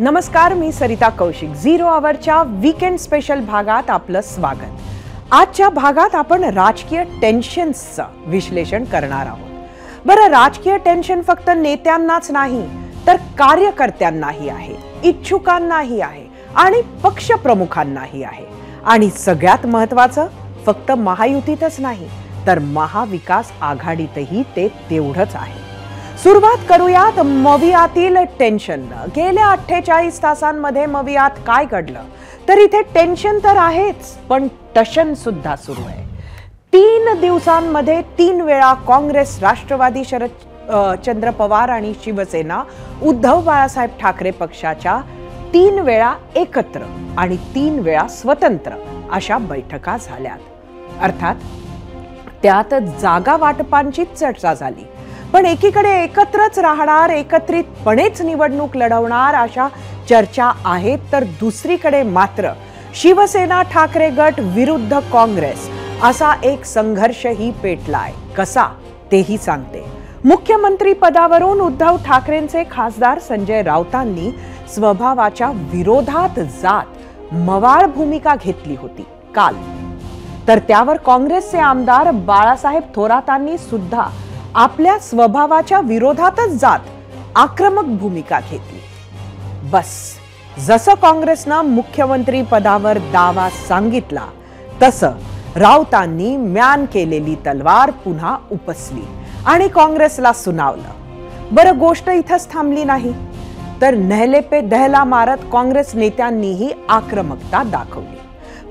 नमस्कार, मी सरिता कौशिक. झिरो आवरच्या वीकेंड स्पेशल भागात आपलं स्वागत. आजच्या भागात आपण राजकीय टेन्शन्सचं विश्लेषण करणार आहोत. बरं, राजकीय टेन्शन फक्त नेत्यांनाच नाही तर कार्यकर्त्यांनाही आहे, इच्छुकांनाही आहे आणि पक्षप्रमुखांनाही आहे. आणि सगळ्यात महत्त्वाचं, फक्त महायुतीतच नाही तर महाविकास आघाडीतही ते तेवढंच आहे. सुरुवात करूयात मवियातील टेन्शननं. गेल्या 48 तासांमध्ये मवियात काय घडलं तर इथे टेन्शन तर आहेच, पण टशन सुद्धा सुरू आहे. 3 दिवसांमध्ये 3 वेळा काँग्रेस, राष्ट्रवादी शरदचंद्र पवार आणि शिवसेना उद्धव बाळासाहेब ठाकरे पक्षाच्या 3 वेळा एकत्र आणि 3 वेळा स्वतंत्र अशा बैठका झाल्यात. अर्थात त्यात जागा वाटपांची चर्चा झाली, पण एकीकडे एकत्रच राहणार, एकत्रितपणेच निवडणूक लढवणार अशा चर्चा आहेत, तर दुसरीकडे मात्र शिवसेना ठाकरे गट विरुद्ध काँग्रेस असा एक संघर्षही पेटलाय. कसा तेही सांगते. मुख्यमंत्री पदावरून उद्धव ठाकरेंचे खासदार संजय राऊतांनी स्वभावाच्या विरोधात जात मवाळ भूमिका घेतली होती काल, तर त्यावर काँग्रेसचे आमदार बाळासाहेब थोरातांनी सुद्धा आपल्या स्वभावाच्या विरोधातच जात आक्रमक भूमिका घेतली. बस, जसं काँग्रेसनं मुख्यमंत्री पदावर दावा सांगितला तसं राऊतांनी म्यान केलेली तलवार पुन्हा उपसली आणि काँग्रेसला सुनावलं. बरं, गोष्ट इथंच थांबली नाही, तर नहले पे दहला मारत काँग्रेस नेत्यांनीही आक्रमकता दाखवली.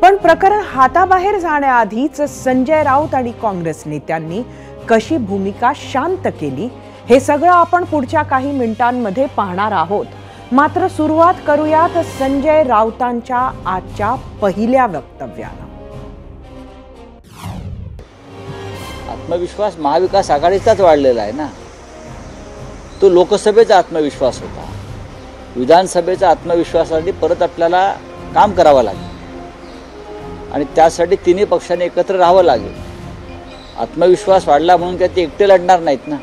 पण प्रकरण हाताबाहेर जाण्याआधीच संजय राऊत आणि काँग्रेस नेत्यांनी कशी भूमिका शांत केली हे सगळं आपण पुढच्या काही मिनिटांमध्ये पाहणार आहोत. मात्र सुरुवात करूयात संजय राऊतांच्या आजच्या पहिल्या वक्तव्यानं. आत्मविश्वास महाविकास आघाडीचाच वाढलेला आहे ना. तो लोकसभेचा आत्मविश्वास होता. विधानसभेचा आत्मविश्वासासाठी परत आपल्याला काम करावं लागेल आणि त्यासाठी तिन्ही पक्षांनी एकत्र राहावं लागेल. आत्मविश्वास वाढला म्हणून काय ते एकटे लढणार नाहीत ना.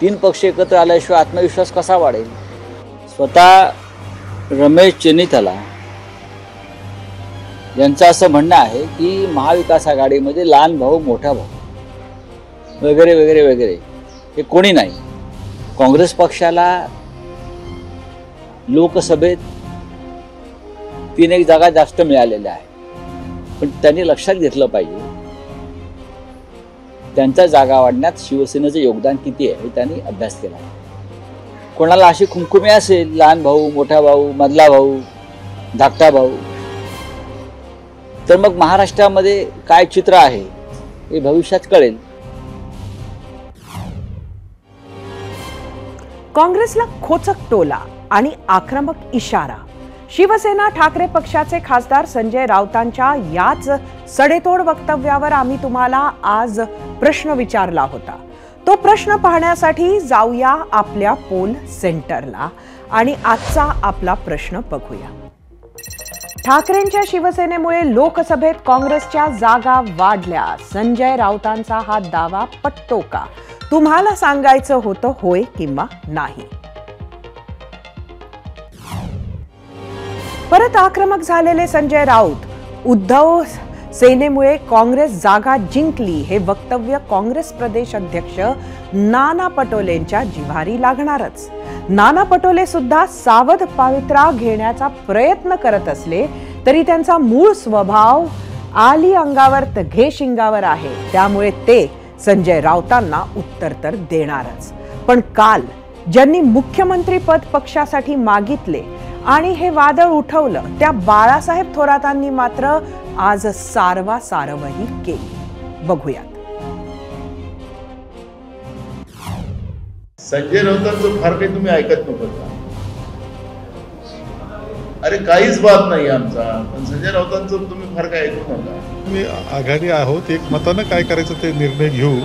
3 पक्ष एकत्र आल्याशिवाय आत्मविश्वास कसा वाढेल? स्वतः रमेश चेन्निथला यांचं असं म्हणणं आहे की महाविकास आघाडीमध्ये लहान भाऊ, मोठा भाऊ वगैरे वगैरे वगैरे हे कोणी नाही. काँग्रेस पक्षाला लोकसभेत 3 जागा जास्त मिळालेल्या आहेत, पण त्यांनी लक्षात घेतलं पाहिजे त्यांच्या जागा वाढण्यात शिवसेनेचं योगदान किती आहे हे त्यांनी अभ्यास केला. कोणाला अशी खुमखुमी असेल, लहान भाऊ, मोठा भाऊ, मधला भाऊ, धाकटा भाऊ, तर मग महाराष्ट्रामध्ये काय चित्र आहे हे भविष्यात कळेल. काँग्रेसला खोचक टोला आणि आक्रमक इशारा. शिवसेना ठाकरे पक्षाचे खासदार संजय राऊतांच्या याच सडेतोड वक्तव्यावर आम्ही तुम्हाला आज प्रश्न विचारला होता. तो प्रश्न पाहण्यासाठी जाऊया आपल्या पोल सेंटरला आणि आजचा आपला प्रश्न बघूया. ठाकरेंच्या शिवसेनेमुळे लोकसभेत काँग्रेसच्या जागा वाढल्या. संजय राऊतांचा हा दावा पटतो का? तुम्हाला सांगायचं होतं होय किंवा नाही. परत आक्रमक झालेले संजय राऊत, उद्धव सेनेमुळे काँग्रेस जागा जिंकली हे वक्तव्य काँग्रेस प्रदेश अध्यक्ष नाना पटोलेंच्या जिव्हारी लागणारच. नाना पटोले सुद्धा सावध पवित्रा घेण्याचा प्रयत्न करत असले तरी त्यांचा मूळ स्वभाव आली अंगावर तर घे शिंगावर आहे, त्यामुळे ते संजय राऊतांना उत्तर तर देणारच. पण काल ज्यांनी मुख्यमंत्री पद पक्षासाठी मागितले आणि हे वादळ उठवलं त्या बाळासाहेब थोरातांनी मात्र आज सारवासारवही केली. बघूयात. संजय राऊतांचं फार काही तुम्ही ऐकत नव्हतं का? अरे काहीच बात नाही आमचा, पण संजय राऊतांचं तुम्ही फार काही ऐकू नका. मी आघाडी आहोत, एक मतानं काय करायचं ते निर्णय घेऊ.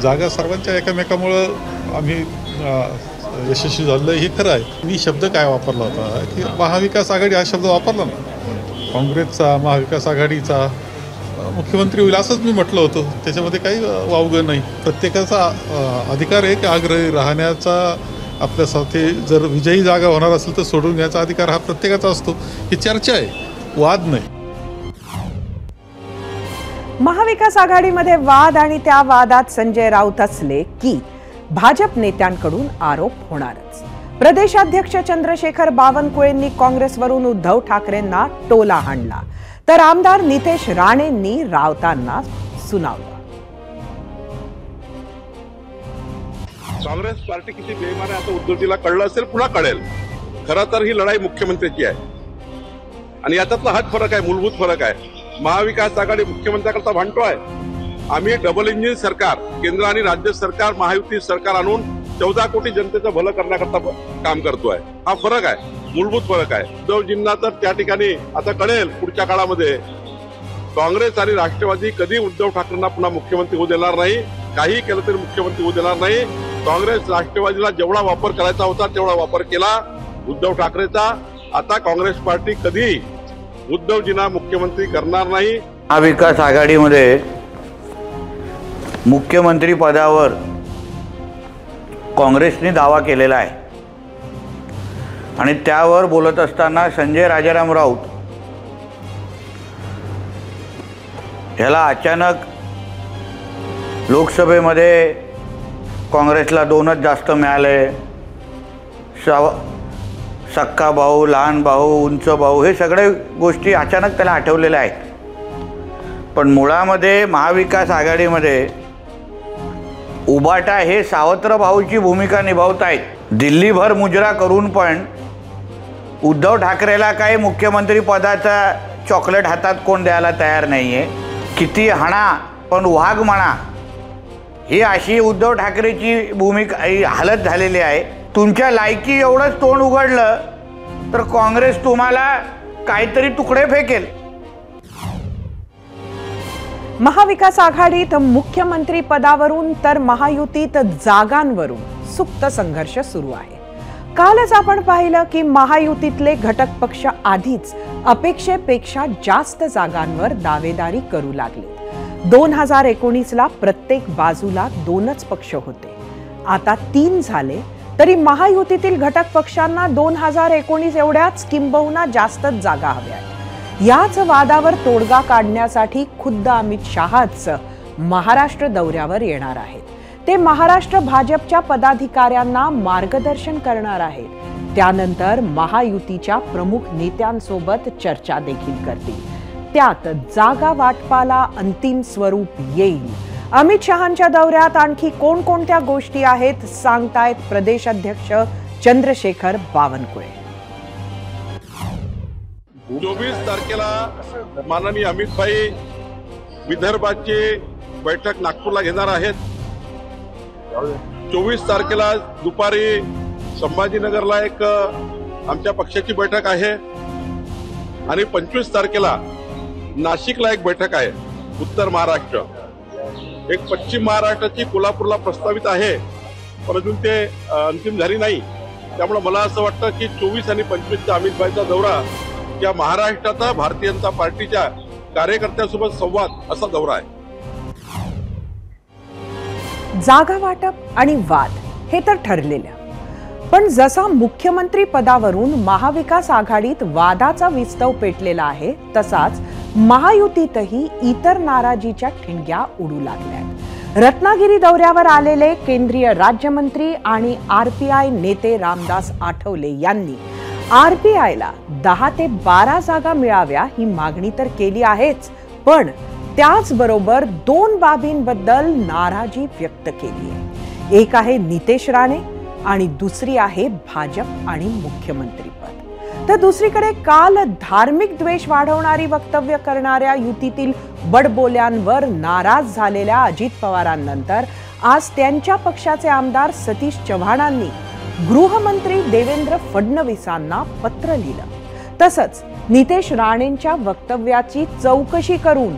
जागा सर्वांच्या एकामेकामुळं आम्ही यशस्वी झालं हे खरं आहे. मी शब्द काय वापरला होता की महाविकास आघाडी हा शब्द वापरला ना. काँग्रेसचा, महाविकास आघाडीचा मुख्यमंत्री होईल असंच मी म्हटलं होतं. त्याच्यामध्ये काही वावगं नाही. प्रत्येकाचा अधिकार आहे की आग्रही राहण्याचा आपल्यासाठी जर विजयी जागा होणार असेल तर सोडून घ्यायचा अधिकार हा प्रत्येकाचा असतो. ही चर्चा आहे, वाद नाही. महाविकास आघाडीमध्ये वाद आणि त्या वादात संजय राऊत असले की भाजप नेत्यांकडून आरोप होणारच. प्रदेशाध्यक्ष चंद्रशेखर बावनकुळेंनी काँग्रेसवरून उद्धव ठाकरेंना टोला हाणला, तर आमदार नितेश राणेंनी राऊतांना सुनावलं. काँग्रेस पार्टी किती बेईमान आहे आता उद्धवजीला कळलं असेल, पुन्हा कळेल. खरं तर ही लढाई मुख्यमंत्र्याची आहे आणि याच्यातला हाच फरक आहे, मूलभूत फरक आहे. महाविकास आघाडी मुख्यमंत्र्याकरता भांडतोय, आम्ही डबल इंजिन सरकार, केंद्र आणि राज्य सरकार, महायुती सरकार आणून 14 कोटी जनतेचं भलं करण्याकरता काम करतोय. हा फरक आहे, मूलभूत फरक आहे. उद्धवजींना तर त्या ठिकाणी आता कळेल पुढच्या काळामध्ये काँग्रेस आणि राष्ट्रवादी कधी उद्धव ठाकरेंना पुन्हा मुख्यमंत्री होऊ देणार नाही. काही केलं तरी मुख्यमंत्री होऊ देणार नाही. काँग्रेस राष्ट्रवादीला जेवढा वापर करायचा होता तेवढा वापर केला उद्धव ठाकरेचा. आता काँग्रेस पार्टी कधी उद्धवजींना मुख्यमंत्री करणार नाही. महाविकास आघाडीमध्ये मुख्यमंत्री पदावर काँग्रेसने दावा केलेला आहे आणि त्यावर बोलत असताना संजय राजाराम राऊत ह्याला अचानक लोकसभेमध्ये काँग्रेसला 2च जास्त मिळाले, सक्का भाऊ, लहान भाऊ, उंच भाऊ, हे सगळे गोष्टी अचानक त्याला आठवलेल्या आहेत. पण मुळामध्ये महाविकास आघाडीमध्ये उबाटा हे सावत्र भाऊची भूमिका निभावत आहेत. दिल्लीभर मुजरा करून पण उद्धव ठाकरेला काही मुख्यमंत्री पदाचा चॉकलेट हातात कोण द्यायला तयार नाही आहे. किती हाणा पण वाघ म्हणा, ही अशी उद्धव ठाकरेची भूमिका हालत झालेली आहे. तुमच्या लायकी एवढंच तोंड उघडलं तर काँग्रेस तुम्हाला काहीतरी तुकडे फेकेल. महाविकास आघाडीत मुख्यमंत्री पदावरून तर महायुतीत जागांवरून सुप्त संघर्ष सुरू आहे. कालच आपण पाहिलं की महायुतीतले घटक पक्ष आधीच अपेक्षेपेक्षा जास्त जागांवर दावेदारी करू लागले. 2019ला प्रत्येक बाजूला 2च पक्ष होते, आता 3 झाले. तरी महायुतीतील घटक पक्षांना 2019 एवढ्याच किंबहुना जास्तच जागा हव्यात. याच वादावर तोडगा काढण्यासाठी खुद्द अमित शहाच महाराष्ट्र दौऱ्यावर येणार आहेत. ते महाराष्ट्र भाजपच्या पदाधिकाऱ्यांना मार्गदर्शन करणार आहेत. त्यानंतर महायुतीच्या प्रमुख नेत्यांसोबत चर्चा देखील करतील. त्यात जागा वाटपाला अंतिम स्वरूप येईल. अमित शहांच्या दौऱ्यात आणखी कोणकोणत्या गोष्टी आहेत सांगतायत प्रदेशाध्यक्ष चंद्रशेखर बावनकुळे. 24 तारखेला माननीय अमितभाई विदर्भाची बैठक नागपूरला घेणार आहेत. 24 तारखेला दुपारी संभाजीनगरला एक आमच्या पक्षाची बैठक आहे आणि 25 तारखेला नाशिकला एक बैठक आहे. उत्तर महाराष्ट्र, एक पश्चिम महाराष्ट्राची कोल्हापूरला प्रस्तावित आहे, पण अजून ते अंतिम झाली नाही. त्यामुळे मला असं वाटतं की 24 आणि 25चा अमितभाईचा दौरा या महाराष्ट्राचा भारतीय जनता पार्टीच्या कार्यकर्त्यांसोबत संवाद असा दौरा आहे. जागा वाटप आणि वाद हे तर ठरलेलं, पण जसा मुख्यमंत्री पदावरून महाविकास आघाडीत वादाचा विस्तव पेटलेला आहे, तसाच महायुतीतही इतर नाराजीच्या ठिणग्या उडू लागल्यात. रत्नागिरी दौऱ्यावर आलेले केंद्रीय राज्यमंत्री आणि आरपीआय नेते रामदास आठवले यांनी आरपीआयला 10 ते 12 जागा मिळाव्या ही मागणी तर केली आहेच, पण त्याचबरोबर 2 बाबींबद्दल नाराजी व्यक्त केली आहे. एक आहे नितेश राणे आणि दुसरी आहे भाजप आणि मुख्यमंत्रीपद. तर दुसरीकडे काल धार्मिक द्वेष वाढवणारी वक्तव्य करणाऱ्या युतीतील बडबोल्यांवर नाराज झालेल्या अजित पवारांनंतर आज त्यांच्या पक्षाचे आमदार सतीश चव्हाणांनी गृहमंत्री देवेंद्र फडणवीसांना पत्र लिहिलं. तसंच नितेश राणेंच्या वक्तव्याची चौकशी करून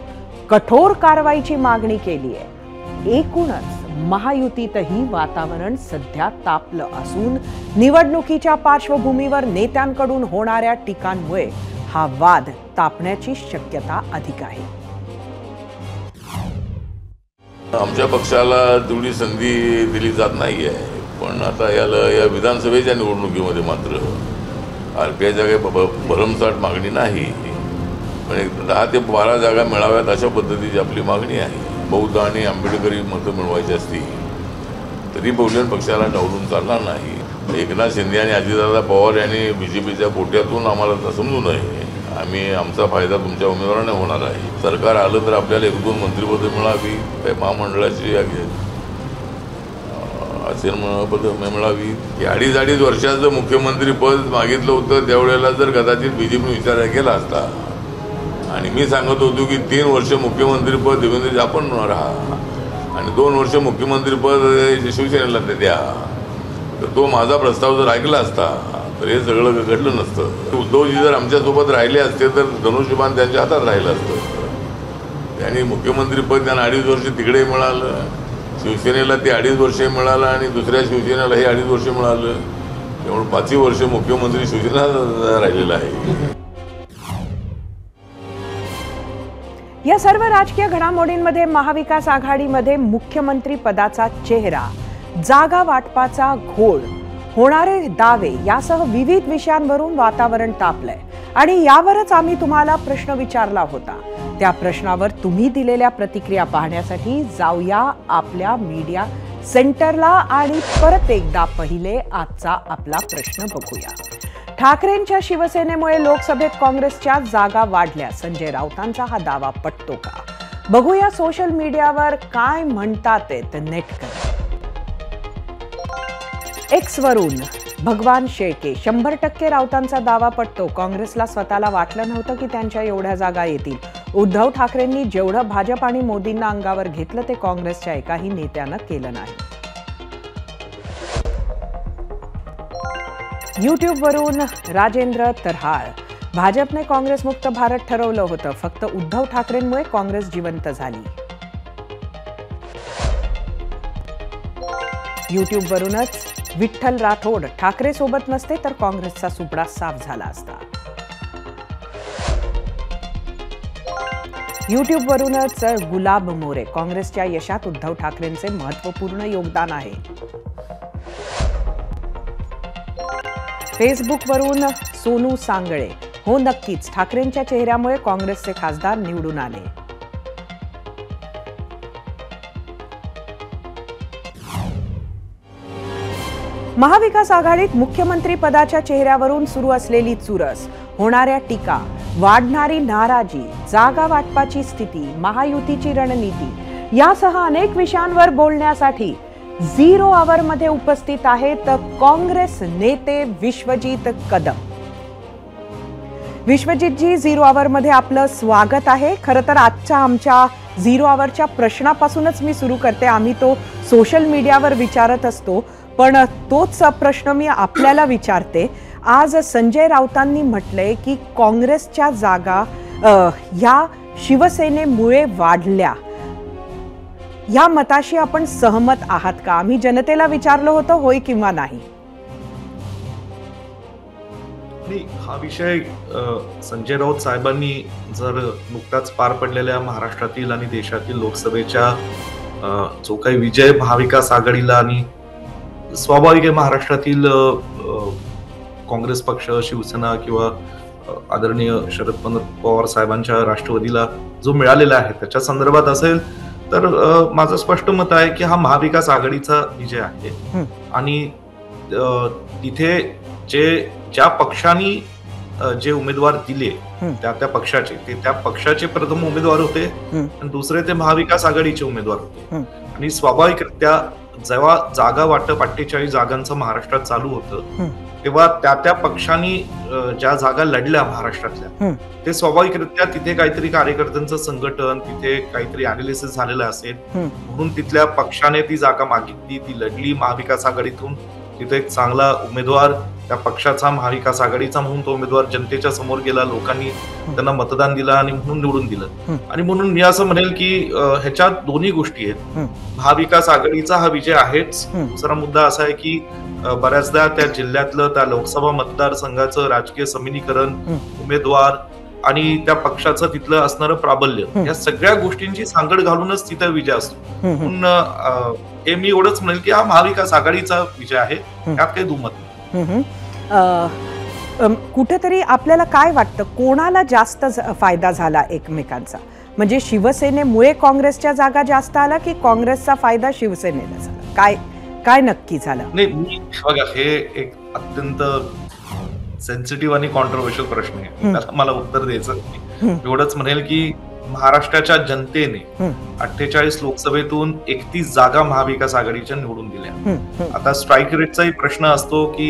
कठोर कारवाईची मागणी केली आहे. एकूणच महायुतीतही वातावरण सध्या तापलं असून निवडणुकीच्या पार्श्वभूमीवर नेत्यांकडून होणाऱ्या टीकांमुळे हा वाद तापण्याची शक्यता अधिक आहे. आमच्या पक्षाला तेवढी संधी दिली जात नाहीये. पण आता या विधानसभेच्या निवडणुकीमध्ये मात्र RPIच्या काही भरमसाठ मागणी नाही, पण 10 ते 12 जागा मिळाव्यात अशा पद्धतीची आपली मागणी आहे. बौद्ध आणि आंबेडकरी मतं मिळवायची असती तरी बहुजन पक्षाला डावलून चालणार नाही. एकनाथ शिंदे आणि अजितदादा पवार यांनी BJPच्या कोट्यातून आम्हाला समजू नये. आमचा फायदा तुमच्या उमेदवाराने होणार आहे. सरकार आलं तर आपल्याला 1-2 मंत्रिपदं मिळावी, महामंडळाची असेल पद मिळावी. 2.5 वर्षाचं मुख्यमंत्रीपद मागितलं होतं त्यावेळेला जर कदाचित BJPने विचार केला असता आणि मी सांगत होतो की 3 वर्ष मुख्यमंत्रीपद देवेंद्रजी आपण राहा आणि 2 वर्ष मुख्यमंत्रीपद शिवसेनेला द्या, तर तो माझा प्रस्ताव जर ऐकला असता तर हे सगळं घडलं नसतं. उद्धवजी जर आमच्यासोबत राहिले असते तर धनुष्यबाण त्यांच्या हातात राहिलं असतं. त्यांनी मुख्यमंत्रीपद त्यांना 2.5 वर्ष तिकडे मिळालं, शिवसेनेला ते 2.5 वर्ष मिळालं आणि दुसऱ्या शिवसेनेला हे 2.5 वर्ष मिळालं. त्यामुळे 5 वर्ष मुख्यमंत्री शिवसेना राहिलेला आहे. या सर्व राजकीय घडामोडींमध्ये महाविकास आघाडीमध्ये मुख्यमंत्री पदाचा चेहरा, जागा वाटपाचा घोळ, होणारे दावे यासह विविध विषयांवरून वातावरण तापलंय आणि यावरच आम्ही तुम्हाला प्रश्न विचारला होता. त्या प्रश्नावर तुम्ही दिलेल्या प्रतिक्रिया पाहण्यासाठी जाऊया आपल्या मीडिया सेंटरला आणि परत एकदा पहिले आजचा आपला प्रश्न बघूया. ठाकरेंच्या शिवसेनेमुळे लोकसभेत काँग्रेसच्या जागा वाढल्या, संजय राऊतांचा हा दावा पटतो का? बघूया सोशल मीडियावर काय म्हणतात नेटकर. X वरून भगवान शेळके, 100% राऊतांचा दावा पटतो. काँग्रेसला स्वतःला वाटलं नव्हतं की त्यांच्या एवढ्या जागा येतील. उद्धव ठाकरेंनी जेवढं भाजप आणि मोदींना अंगावर घेतलं ते काँग्रेसच्या एकाही नेत्यानं केलं नाही. यूट्यूबवरून राजेंद्र तरहाळ, भाजपने काँग्रेसमुक्त भारत ठरवलं होतं, फक्त उद्धव ठाकरेंमुळे काँग्रेस जिवंत झाली. यूट्यूबवरूनच विठ्ठल राठोड, ठाकरे सोबत नसते तर काँग्रेसचा सुपडा साफ झाला असता. यूट्यूबवरूनच गुलाब मोरे, काँग्रेसच्या यशात उद्धव ठाकरेंचे महत्त्वपूर्ण योगदान आहे. फेसबुकवरून सोनू सांगळे, हो नक्कीच, ठाकरेंच्या चेहऱ्यामुळे काँग्रेसचे खासदार निवडून आले. महाविकास आघाडीत मुख्यमंत्री पदाच्या चेहऱ्यावरून सुरू असलेली चुरस, होणाऱ्या टीका, वाढणारी नाराजी, जागा वाटपाची स्थिती, महायुतीची रणनीती यासह अनेक विषयांवर बोलण्यासाठी 0 आवरमध्ये उपस्थित आहेत काँग्रेस नेते विश्वजित कदम. विश्वजितजी, 0 आवरमध्ये आपलं स्वागत आहे. खरं तर आजच्या आमच्या 0 आवरच्या प्रश्नापासूनच मी सुरू करते. आम्ही तो सोशल मीडियावर विचारत असतो, पण तोच प्रश्न मी आपल्याला विचारते. आज संजय राऊतांनी म्हटलंय की काँग्रेसच्या जागा या शिवसेनेमुळे वाढल्या, या मताशी आपण सहमत आहात का? आम्ही जनतेला विचारलं होतं, होय किंवा नाही. हा विषय संजय राऊत साहेबांनी जर नुकताच पार पडलेल्या महाराष्ट्रातील आणि देशातील लोकसभेच्या जो काही विजय महाविकास आघाडीला आणि स्वाभाविक आहे महाराष्ट्रातील काँग्रेस पक्ष, शिवसेना किंवा आदरणीय शरद पवार साहेबांच्या राष्ट्रवादीला जो मिळालेला आहे त्याच्या संदर्भात असेल तर माझं स्पष्ट मत आहे की हा महाविकास आघाडीचा विजय आहे. आणि तिथे ज्या पक्षांनी जे उमेदवार दिले त्या पक्षाचे, ते त्या पक्षाचे प्रथम उमेदवार होते आणि दुसरे ते महाविकास आघाडीचे उमेदवार होते. आणि स्वाभाविकरित्या जेव्हा जागा वाटप 48 जागांचं महाराष्ट्रात चालू होतं तेव्हा त्या पक्षांनी ज्या जागा लढल्या महाराष्ट्रातल्या, ते स्वाभाविकरित्या तिथे काहीतरी कार्यकर्त्यांचं संघटन, तिथे काहीतरी अनालिसिस झालेलं असेल म्हणून तिथल्या पक्षाने ती जागा मागितली, ती लढली महाविकास आघाडीतून. तिथे एक चांगला उमेदवार त्या पक्षाचा, महाविकास आघाडीचा म्हणून तो उमेदवार जनतेच्या समोर गेला, लोकांनी त्यांना मतदान दिलं आणि म्हणून निवडून दिलं. आणि म्हणून मी असं म्हणेल की ह्याच्यात दोन्ही गोष्टी आहेत. महाविकास आघाडीचा हा विजय आहेच. दुसरा मुद्दा असा आहे की बऱ्याचदा त्या जिल्ह्यातलं, त्या लोकसभा मतदारसंघाचं राजकीय समितीकरण, उमेदवार आणि त्या पक्षाचं तिथलं असणारं प्राबल्य या सगळ्या गोष्टींची सांगड घालूनच तिथं विजय असतो. म्हणून हे मी एवढंच म्हणेल की हा महाविकास आघाडीचा विजय आहे, त्यात काही दुमत नाही. कुठेतरी आपल्याला काय वाटतं, कोणाला जास्त फायदा झाला एकमेकांचा? म्हणजे शिवसेनेमुळे काँग्रेसच्या जागा जास्त आला की काँग्रेसचा फायदा शिवसेनेला झाला? काय काय नक्की झालं? नाही, मी बघा, हे एक अत्यंत सेन्सिटिव्ह आणि कॉन्ट्रोवर्शियल प्रश्न आहे, त्याला मला उत्तर द्यायचं नाही. एवढंच म्हणेल की महाराष्ट्राच्या जनतेने 48 लोकसभेतून 31 जागा महाविकास आघाडीच्या निवडून दिल्या. आता स्ट्राईक रेटचाही प्रश्न असतो की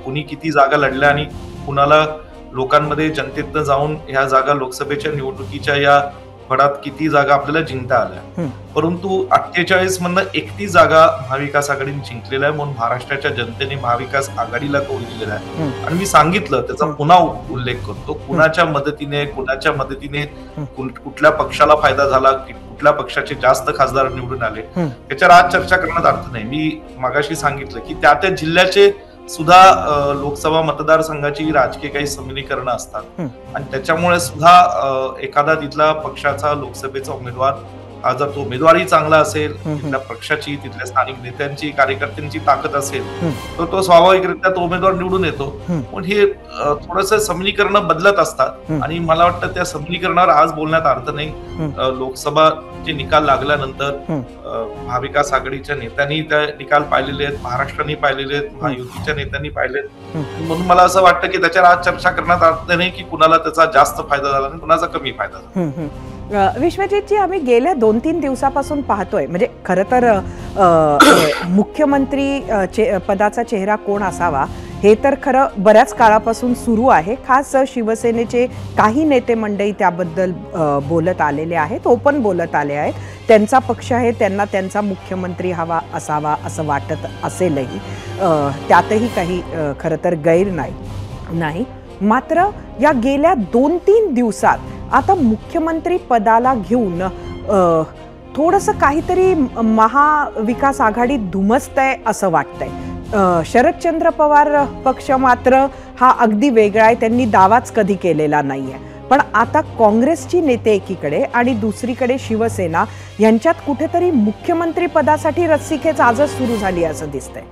कुणी किती जागा लढल्या आणि कुणाला लोकांमध्ये जनतेतनं जाऊन ह्या जागा लोकसभेच्या निवडणुकीच्या या फडात किती जागा आपल्याला जिंकता आल्या. परंतु 48 मधनं 31 जागा महाविकास आघाडीने जिंकलेल्या आहे, म्हणून महाराष्ट्राच्या जनतेने महाविकास आघाडीला कौल दिलेला आहे. आणि मी सांगितलं, त्याचा पुन्हा उल्लेख करतो, कुणाच्या मदतीने कुठल्या पक्षाला फायदा झाला, कुठल्या पक्षाचे जास्त खासदार निवडून आले, त्याच्यावर आज चर्चा करण्यात अर्थ नाही. मी मागाशी सांगितलं की त्या जिल्ह्याचे सुद्धा लोकसभा मतदारसंघाची राजकीय काही समिलीकरणं असतात आणि त्याच्यामुळे सुद्धा एखादा तिथला पक्षाचा लोकसभेचा उमेदवार हा जर तो उमेदवारही चांगला असेल, तिथल्या पक्षाची, तिथल्या स्थानिक नेत्यांची, कार्यकर्त्यांची ताकद असेल, तर तो स्वाभाविकरित्या तो उमेदवार निवडून येतो. पण हे थोडंसं समिलीकरणं बदलत असतात आणि मला वाटतं त्या समिलीकरणावर आज बोलण्यात अर्थ नाही. लोकसभाचे निकाल लागल्यानंतर महाविकास आघाडीच्या नेत्यांनी त्या निकाल पाहिलेले आहेत, महाराष्ट्राने पाहिलेले आहेत, महायुतीच्या नेत्यांनी पाहिलेत. म्हणून मला असं वाटतं की त्याच्यावर आज चर्चा करण्यात अर्थ नाही की कुणाला त्याचा जास्त फायदा झाला आणि कुणाचा कमी फायदा झाला. विश्वजितजी, आम्ही गेल्या 2-3 दिवसापासून पाहतोय, म्हणजे खरं तर मुख्यमंत्री पदाचा चेहरा कोण असावा हे तर खरं बऱ्याच काळापासून सुरू आहे. खास शिवसेनेचे काही नेते मंडळी त्याबद्दल बोलत आलेले आहेत, ओपन बोलत आले आहेत. त्यांचा पक्ष आहे, त्यांना त्यांचा मुख्यमंत्री हवा असावा असं वाटत असेलही, त्यातही काही खरं तर गैर नाही. मात्र या गेल्या 2-3 दिवसात आता मुख्यमंत्री पदाला घेऊन थोडंसं काहीतरी महाविकास आघाडी धुमसतंय असं वाटतंय. शरदचंद्र पवार पक्ष मात्र हा अगदी वेगळा आहे, त्यांनी दावाच कधी केलेला नाहीये. पण आता काँग्रेसची नेते एकीकडे आणि दुसरीकडे शिवसेना यांच्यात कुठेतरी मुख्यमंत्री पदासाठी रस्सीखेच आजच सुरू झाली असं दिसतंय.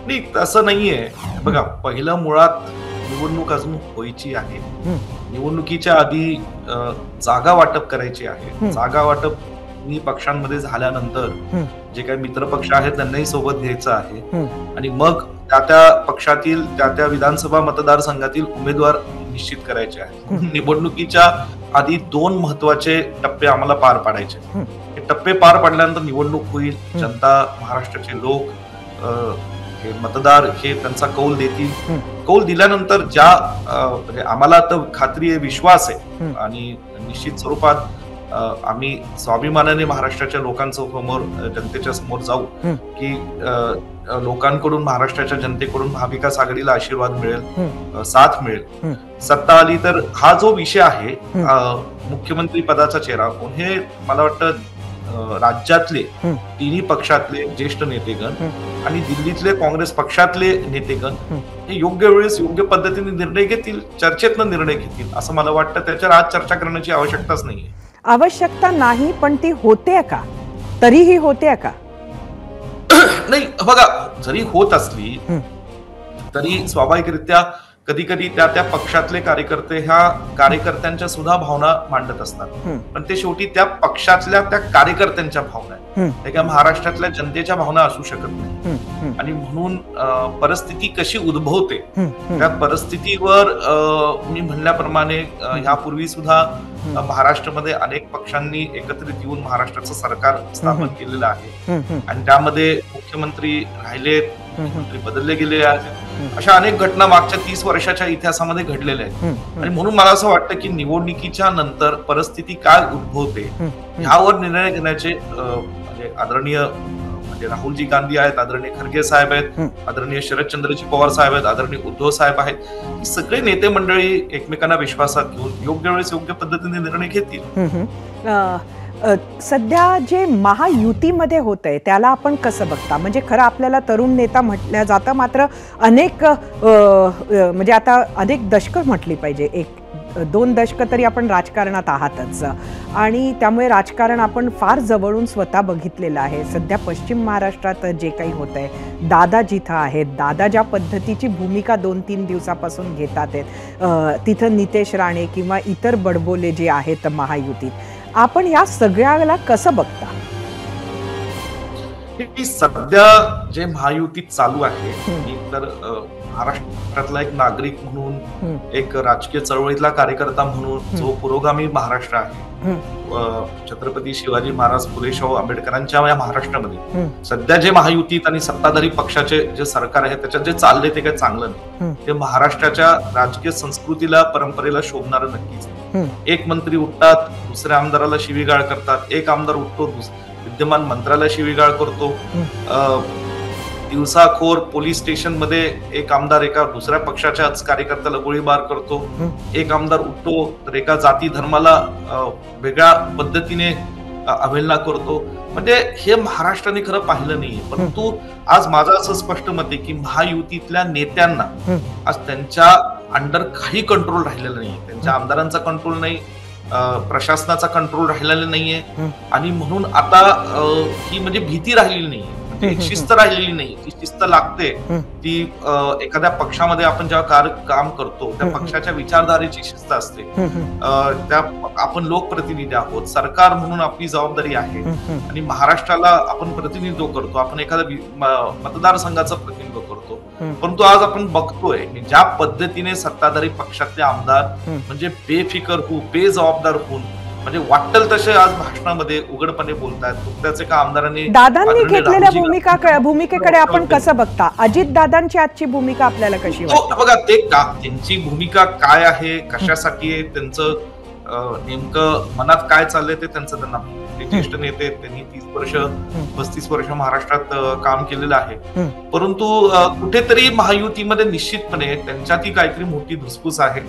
नाही, तसं नाहीये. बघा, पहिलं मुळात निवडणूक अजून व्हायची आहे. निवडणुकीच्या आधी जागा वाटप करायची आहे. जागा वाटप पक्षांमध्ये झाल्यानंतर जे काही मित्र पक्ष आहेत त्यांनाही सोबत घ्यायचं आहे आणि मग त्या पक्षातील त्या विधानसभा मतदारसंघातील उमेदवार निश्चित करायचे आहेत. निवडणुकीच्या आधी 2 महत्वाचे टप्पे आम्हाला पार पाडायचे. हे टप्पे पार पाडल्यानंतर निवडणूक होईल, जनता, महाराष्ट्राचे लोक, हे मतदार हे त्यांचा कौल देतील. कौल दिल्यानंतर ज्या म्हणजे आम्हाला तर खात्री आहे, विश्वास आहे आणि निश्चित स्वरूपात आम्ही स्वाभिमानाने महाराष्ट्राच्या लोकांच्या समोर, जनतेच्या समोर जाऊ की लोकांकडून, महाराष्ट्राच्या जनतेकडून महाविकास आघाडीला आशीर्वाद मिळेल, साथ मिळेल. सत्ता आली तर हा जो विषय आहे मुख्यमंत्री पदाचा चेहरा कोण, हे मला वाटतं राज्यातले तिन्ही पक्षातले ज्येष्ठ नेतेगण आणि दिल्लीतले काँग्रेस पक्षातले नेतेगण हे योग्य वेळेस योग्य पद्धतीने निर्णय घेतील, चर्चेतनं निर्णय घेतील असं मला वाटतं. त्याच्यावर आज चर्चा करण्याची आवश्यकताच नाहीये. आवश्यकता नाही, पण ती होते का? तरीही होते का? नाही, बघा, जरी होत असली तरी स्वाभाविकरित्या कधी कधी त्या पक्षातले कार्यकर्ते ह्या कार्यकर्त्यांच्या सुद्धा भावना मांडत असतात. पण ते शेवटी त्या पक्षातल्या त्या कार्यकर्त्यांच्या भावना आहेत, त्या काय महाराष्ट्रातल्या जनतेच्या भावना असू शकत नाही. आणि म्हणून परिस्थिती कशी उद्भवते त्या परिस्थितीवर मी म्हणल्याप्रमाणे ह्यापूर्वी सुद्धा महाराष्ट्रामध्ये अनेक पक्षांनी एकत्रित येऊन महाराष्ट्राचं सरकार स्थापन केलेलं आहे आणि त्यामध्ये मुख्यमंत्री राहिलेत, मुख्यमंत्री बदलले गेले आहेत. अशा अनेक घटना मागच्या 30 वर्षाच्या इतिहासामध्ये घडलेल्या आहेत. आणि म्हणून मला असं वाटतं की निवडणुकीच्या नंतर परिस्थिती काय उद्भवते ह्यावर निर्णय घेण्याचे म्हणजे आदरणीय राहुलजी गांधी आहेत, आदरणीय खरगे साहेब आहेत, आदरणीय शरदचंद्रजी पवार साहेब आहेत, आदरणीय उद्धव साहेब आहेत, ही सगळे नेते मंडळी एकमेकांना विश्वासात घेऊन योग्य वेळेस योग्य पद्धतीने निर्णय घेतील. सध्या जे महायुतीमध्ये होतंय त्याला आपण कसं बघता? म्हणजे खरं आपल्याला तरुण नेता म्हटलं जातं, मात्र अनेक म्हणजे आता अनेक दशकं म्हटली पाहिजे, एक 2 दशकं तरी आपण राजकारणात आहातच आणि त्यामुळे राजकारण आपण फार जवळून स्वतः बघितलेलं आहे. सध्या पश्चिम महाराष्ट्रात जे काही होत आहे, दादा जिथं आहेत, दादा ज्या पद्धतीची भूमिका 2-3 दिवसापासून घेतात आहेत, तिथं नितेश राणे किंवा इतर बडबोले जे आहेत महायुतीत, आपण या सगळ्याला कसं बघता? सध्या जे महायुतीत चालू आहे, तर महाराष्ट्रातला एक नागरिक म्हणून, एक राजकीय चळवळीतला कार्यकर्ता म्हणून, जो पुरोगामी महाराष्ट्र आहे, छत्रपती शिवाजी महाराज, फुले शाहू आंबेडकरांच्या या महाराष्ट्रामध्ये सध्या जे महायुतीत आणि सत्ताधारी पक्षाचे जे सरकार आहे त्याच्यात जे चालले ते काही चांगलं नाही. ते महाराष्ट्राच्या राजकीय संस्कृतीला, परंपरेला शोभणारं नक्कीच. एक मंत्री उठतात, दुसऱ्या आमदाराला शिवीगाळ करतात, एक आमदार उठतो, विद्यमान मंत्र्याला शिवीगाळ करतो, दिवसाखोर पोलीस स्टेशन मध्ये एक आमदार एका दुसऱ्या पक्षाच्याच कार्यकर्त्याला गोळीबार करतो, एक आमदार उठतो तर एका जाती धर्माला वेगळ्या पद्धतीने अवहेलना करतो. म्हणजे हे महाराष्ट्राने खरं पाहिलं नाहीये. परंतु आज माझं असं स्पष्ट मत आहे की महायुतीतल्या नेत्यांना आज त्यांच्या अंडर काही कंट्रोल राहिलेलं नाहीये. त्यांच्या आमदारांचा कंट्रोल नाही, प्रशासनाचा कंट्रोल राहिलेला नाहीये आणि म्हणून आता ही म्हणजे भीती राहिलेली नाहीये, म्हणजे शिस्त राहिलेली नाही. ती शिस्त लागते ती एखाद्या पक्षामध्ये आपण जेव्हा काम करतो त्या पक्षाच्या विचारधारेची शिस्त असते. त्या आपण लोकप्रतिनिधी आहोत, सरकार म्हणून आपली जबाबदारी आहे आणि महाराष्ट्राला आपण प्रतिनिधित्व करतो, आपण एखाद्या मतदारसंघाचं प्रतिनिधित्व करतो. परंतु आज आपण बघतोय ज्या पद्धतीने सत्ताधारी पक्षातले आमदार म्हणजे बेफिकर होऊन, बेजबाबदार होऊन, म्हणजे वाटेल तसे आज भाषणामध्ये उघडपणे बोलतात. नुकत्याच एका आमदारांनी दादांनी घेतलेल्या भूमिकेकडे आपण कसं बघता? अजित दादांची आजची भूमिका आपल्याला कशी वाटते? बघा, ते त्यांची भूमिका काय आहे, कशासाठी आहे, त्यांचं नेमकं मनात काय चाललंय ते त्यांना ते ज्येष्ठ नेते, त्यांनी 35 वर्ष महाराष्ट्रात काम केलेलं आहे. परंतु कुठेतरी महायुतीमध्ये निश्चितपणे त्यांच्यातही काहीतरी मोठी धुसफूस आहे.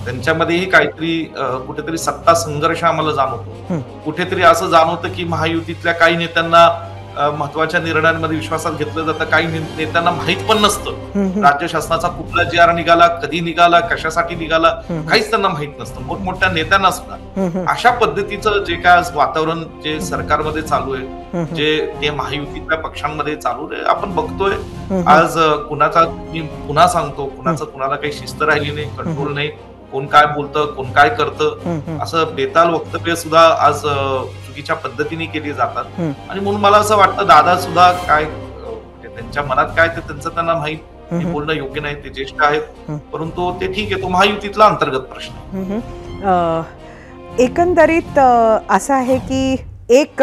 त्यांच्यामध्येही काहीतरी कुठेतरी सत्ता संघर्ष आम्हाला जाणवतो. कुठेतरी असं जाणवतं की महायुतीतल्या काही नेत्यांना महत्वाच्या निर्णयांमध्ये विश्वासात घेतलं जातं, काही नेत्यांना माहित पण नसतं राज्य शासनाचा कुठला GR निघाला, कधी निघाला, कशासाठी निघाला, काहीच त्यांना माहित नसतं. मोठमोठ्या नेत्यांना सुद्धा अशा पद्धतीचं जे काय वातावरण जे सरकारमध्ये चालू आहे, जे ते महायुतीतल्या पक्षांमध्ये चालू आहे, आपण बघतोय. आज कुणाचा, मी पुन्हा सांगतो, कुणाचं कुणाला काही शिस्त राहिली नाही, कंट्रोल नाही, कोण काय बोलतं, कोण काय करतं, असं बेताल वक्तव्य सुद्धा आज चुकीच्या पद्धतीने केली जातात. आणि म्हणून मला असं वाटतं दादा सुद्धा काय त्यांच्या मनात काय ते त्यांना माहित, बोलणं योग्य नाही. ते ज्येष्ठ आहेत, परंतु ते ठीक आहे, तो महायुतीतला अंतर्गत प्रश्न आहे. एकंदरीत असं आहे की एक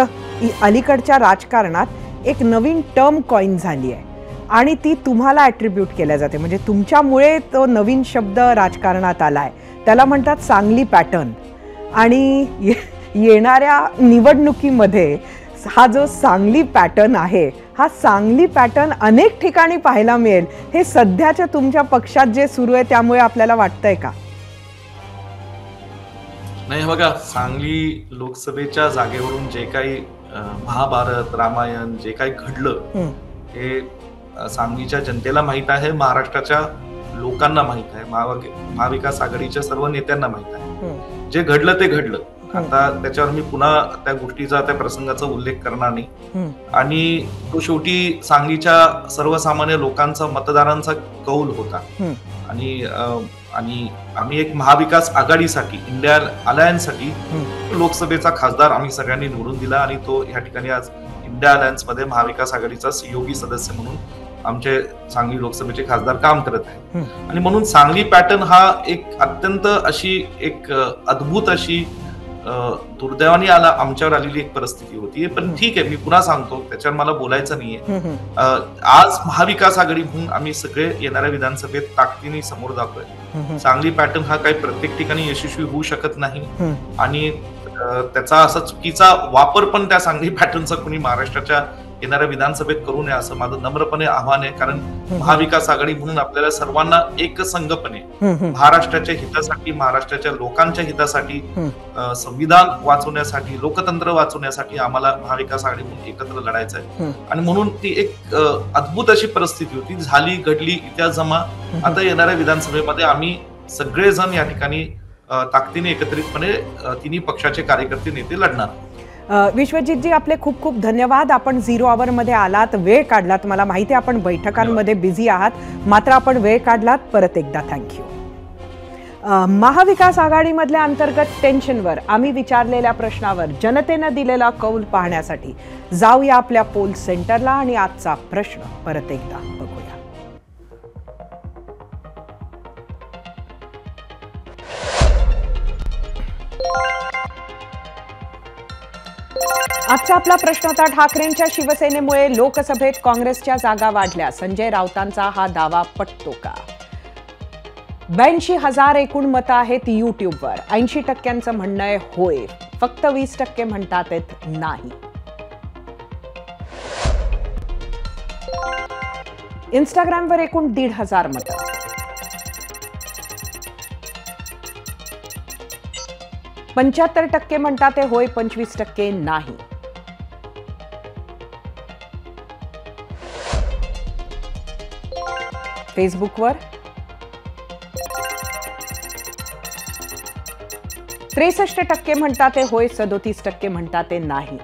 अलीकडच्या राजकारणात एक नवीन टर्म कॉइन झाली आहे आणि ती तुम्हाला ॲट्रिब्यूट केल्या जाते, म्हणजे तुमच्यामुळे तो नवीन शब्द राजकारणात आलाय. त्याला म्हणतात सांगली पॅटर्न. आणि येणाऱ्या निवडणुकीमध्ये हा जो सांगली पॅटर्न आहे, हा सांगली पॅटर्न अनेक ठिकाणी पाहायला मिळेल. हे सध्याच्या तुमच्या पक्षात जे सुरू आहे त्यामुळे आपल्याला वाटतंय का? नाही, बघा, सांगली लोकसभेच्या जागेवरून जे काही महाभारत, रामायण जे काही घडलं हे सांगलीच्या जनतेला माहित आहे, महाराष्ट्राच्या लोकांना माहित आहे, महाविकास आघाडीच्या सर्व नेत्यांना माहित आहे. जे घडलं ते घडलं. आता त्याच्यावर मी पुन्हा त्या गोष्टीचा, त्या प्रसंगाचा उल्लेख करणार नाही. आणि तो शेवटी सांगलीच्या सर्वसामान्य लोकांचा, मतदारांचा कौल होता. आणि आम्ही एक महाविकास आघाडीसाठी, इंडिया अलायन्ससाठी लोकसभेचा खासदार आम्ही सगळ्यांनी निवडून दिला आणि तो या ठिकाणी आज इंडिया अलायन्स मध्ये महाविकास आघाडीचा सहयोगी सदस्य म्हणून आमचे सांगली लोकसभेचे खासदार काम करत आहे. आणि म्हणून सांगली पॅटर्न हा एक अत्यंत अशी एक अद्भुत अशी दुर्दैवाने आमच्यावर आलेली एक परिस्थिती होती. पण ठीक आहे, मी पुन्हा सांगतो, त्याच्यावर मला बोलायचं नाहीये. आज महाविकास आघाडी म्हणून आम्ही सगळे येणाऱ्या विधानसभेत ताकदीने समोर जातोय. सांगली पॅटर्न हा काही प्रत्येक ठिकाणी यशस्वी होऊ शकत नाही आणि त्याचा असा चुकीचा वापर पण त्या सांगली पॅटर्नचा कुणी महाराष्ट्राच्या येणाऱ्या विधानसभेत करू नये असं माझं नम्रपणे आव्हान आहे. कारण महाविकास आघाडी म्हणून आपल्याला सर्वांना एकसंघपणे महाराष्ट्राच्या हितासाठी, महाराष्ट्राच्या लोकांच्या हितासाठी, संविधान वाचवण्यासाठी, लोकतंत्र वाचवण्यासाठी आम्हाला महाविकास आघाडी म्हणून एकत्र लढायचं आहे. आणि म्हणून ती एक अद्भुत अशी परिस्थिती होती, झाली, घडली, इतिहास जमा. आता येणाऱ्या विधानसभेमध्ये आम्ही सगळेजण या ठिकाणी ताकदीने एकत्रितपणे तिन्ही पक्षाचे कार्यकर्ते नेते लढणार. विश्वजितजी, आपले खूप खूप धन्यवाद. आपण 0 आवरमध्ये आलात, वेळ काढलात. मला माहिती आहे आपण बैठकांमध्ये बिझी आहात, मात्र आपण वेळ काढलात. परत एकदा थँक्यू. महाविकास आघाडीमधल्या अंतर्गत टेन्शनवर आम्ही विचारलेल्या प्रश्नावर जनतेनं दिलेला कौल पाहण्यासाठी जाऊया आपल्या पोल सेंटरला आणि आजचा प्रश्न परत एकदा बघूया. आजचा आपला प्रश्न होता, ठाकरेंच्या शिवसेनेमुळे लोकसभेत काँग्रेसच्या जागा वाढल्या. संजय राऊतांचा हा दावा पटतो का? 82,000 एकूण मतं आहेत युट्यूबवर. 80% म्हणणं आहे होय, फक्त 20% म्हणतात नाही. इंस्टाग्रामवर एकूण 1,500 मतं. %75% म्हणतात होय, 25% नाही. फेसबुकवर 63% म्हणतात होय, 37% म्हणतात नाही.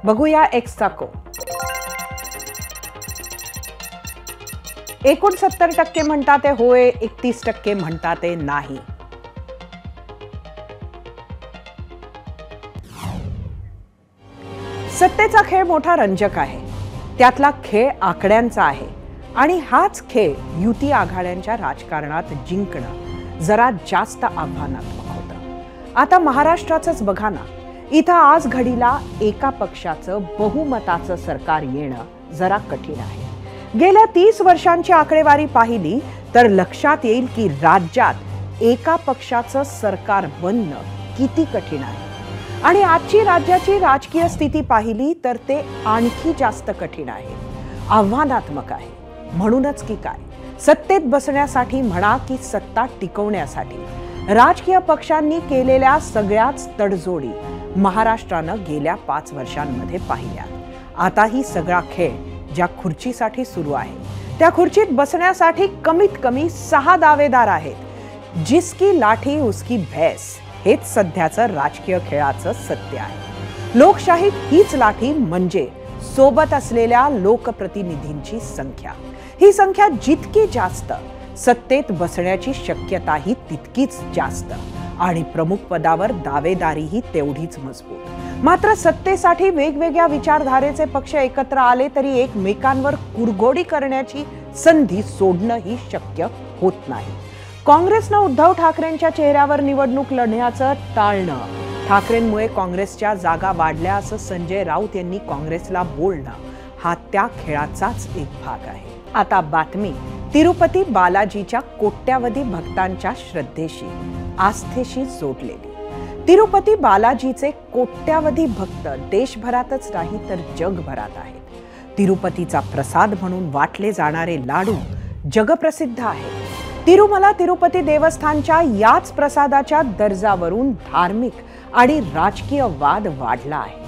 बघूया एक्सचा को. एकूण 70% म्हणतात होय, 31% म्हणतात नाही. सत्तेचा खेळ मोठा रंजक आहे. त्यातला खेळ आकड्यांचा आहे आणि हाच खेळ युती आघाड्यांच्या राजकारणात जिंकणं जरा जास्त आव्हानात्मक होतं. आता महाराष्ट्राचंच बघा ना, इथं आज घडीला एका पक्षाचं बहुमताचं सरकार येणं जरा कठीण आहे. गेल्या 30 वर्षांची आकडेवारी पाहिली तर लक्षात येईल की राज्यात एका पक्षाचं सरकार बनणं किती कठीण आहे. आणि आजची राज्याची राजकीय स्थिती पाहिली तर ते आणखी जास्त कठीण आहे, आव्हानात्मक आहे. म्हणूनच की काय, सत्तेत बसण्यासाठी म्हणा की सत्ता टिकवण्यासाठी राजकीय पक्षांनी केलेल्या सगळ्याच तडजोडी महाराष्ट्रानं गेल्या 5 वर्षांमध्ये पाहिल्या. आता ही सगळा खेळ ज्या खुर्चीसाठी सुरू आहे त्या खुर्चीत बसण्यासाठी कमीत कमी 6 दावेदार आहेत. जिसकी लाठी उसकी भैंस हेच सध्याचं राजकीय खेळाचं सत्य आहे. लोकशाहीत हीच लाठी म्हणजे सोबत असलेल्या लोकप्रतिनिधींची संख्या. ही संख्या जितकी जास्त, सत्तेत बसण्याची शक्यताही तितकीच जास्त आणि प्रमुख पदावर दावेदारीही तेवढीच मजबूत. मात्र सत्तेसाठी वेगवेगळ्या विचारधारेचे पक्ष एकत्र आले तरी एकमेकांवर कुरघोडी करण्याची संधी सोडणंही शक्य होत नाही. काँग्रेसनं उद्धव ठाकरेंच्या चेहऱ्यावर निवडणूक लढण्याचं टाळणं, ठाकरेंमुळे काँग्रेसच्या जागा वाढल्या असं संजय राऊत यांनी काँग्रेसला बोलणं, हा त्या खेळाचाच एक भाग आहे. आता बातमी तिरुपती बालाजीच्या कोट्यावधी भक्तांच्या श्रद्धेशी, आस्थेशी जोडलेली. तिरुपती बालाजीचे कोट्यावधी भक्त देशभरातच नाही तर जगभरात आहेत. तिरुपतीचा प्रसाद म्हणून वाटले जाणारे लाडू जगप्रसिद्ध आहेत. तिरुमला तिरुपती देवस्थानच्या याच प्रसादाच्या दर्जावरून धार्मिक आणि राजकीय वाद वाढला आहे.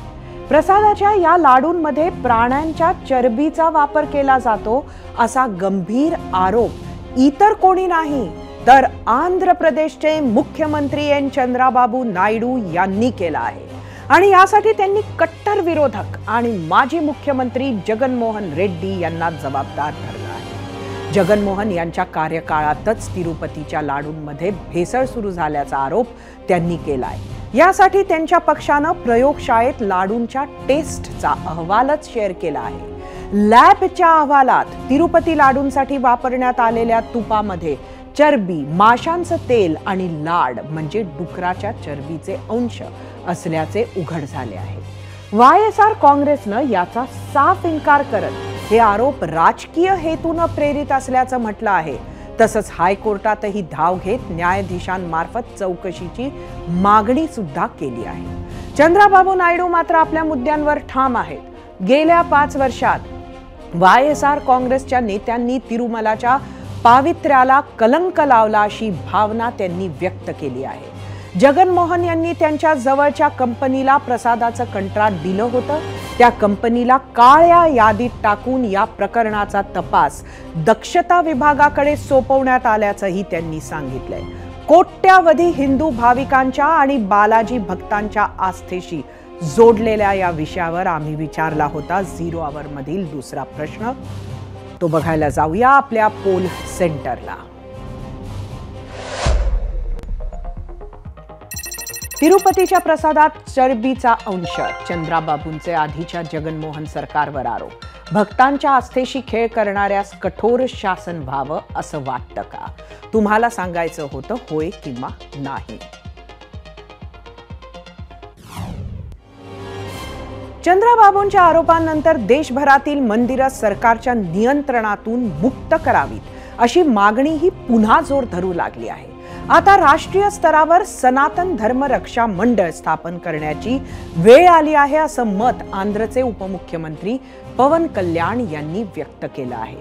प्रसादाच्या या लाडूंमध्ये प्राण्यांच्या चरबीचा वापर केला जातो असा गंभीर आरोप इतर कोणी नाही तर आंध्र प्रदेशचे मुख्यमंत्री एन चंद्राबाबू नायडू यांनी केला आहे. आणि यासाठी त्यांनी कट्टर विरोधक आणि माजी मुख्यमंत्री जगनमोहन रेड्डी यांना जबाबदार धरला आहे. जगनमोहन यांच्या कार्यकाळातच तिरुपतीच्या लाडूंमध्ये भेसळ सुरू झाल्याचा आरोप त्यांनी केलाय. यासाठी त्यांच्या पक्षानं प्रयोगशाळेत लाडूंच्या टेस्टचा अहवालच शेअर केला आहे. लॅबच्या अहवालात तिरुपती लाडूंसाठी वापरण्यात आलेल्या तुपामध्ये चरबी, माशांचं तेल आणि लाड म्हणजे डुकराच्या चरबीचे अंश असल्याचे उघड झाले आहे. YSR काँग्रेसनं याचा साफ इन्कार करत हे आरोप राजकीय हेतूनं प्रेरित असल्याचं म्हटलं आहे. तसंच हायकोर्टातही धाव घेत न्यायाधीशांमार्फत चौकशीची मागणी सुद्धा केली आहे. चंद्राबाबू नायडू मात्र आपल्या मुद्द्यांवर ठाम आहेत. गेल्या 5 वर्षात YSR काँग्रेसच्या नेत्यांनी तिरुमलाच्या पावित्र्याला कलंक लावला अशी भावना त्यांनी व्यक्त केली आहे. जगनमोहन यांनी त्यांच्या जवळच्या कंपनीला प्रसादाचं कंत्राट दिलं होतं. त्या कंपनीला काळ्या यादीत टाकून या प्रकरणाचा तपास दक्षता विभागाकडे सोपवण्यात आल्याचंही त्यांनी सांगितलंय. कोट्यावधी हिंदू भाविकांच्या आणि बालाजी भक्तांच्या आस्थेशी जोडलेल्या या विषयावर आम्ही विचारला होता झिरो आवर मधील दुसरा प्रश्न. तो बघायला जाऊया आपल्या पोल सेंटरला. तिरुपतीच्या प्रसादात चरबीचा अंश, चंद्राबाबूंचे आधीच्या जगनमोहन सरकारवर आरोप. भक्तांच्या आस्थेशी खेळ करणाऱ्यास कठोर शासन व्हावं असं वाटतं का? तुम्हाला सांगायचं होतं होय किंवा नाही. चंद्राबाबूंच्या आरोपांनंतर देशभरातील मंदिरं सरकारच्या नियंत्रणातून मुक्त करावीत अशी मागणीही पुन्हा जोर धरू लागली आहे. आता राष्ट्रीय स्तरावर सनातन धर्म रक्षा मंडळ स्थापन करण्याची वेळ आली आहे असं मत आंध्रचे उपमुख्यमंत्री पवन कल्याण यांनी व्यक्त केलं आहे.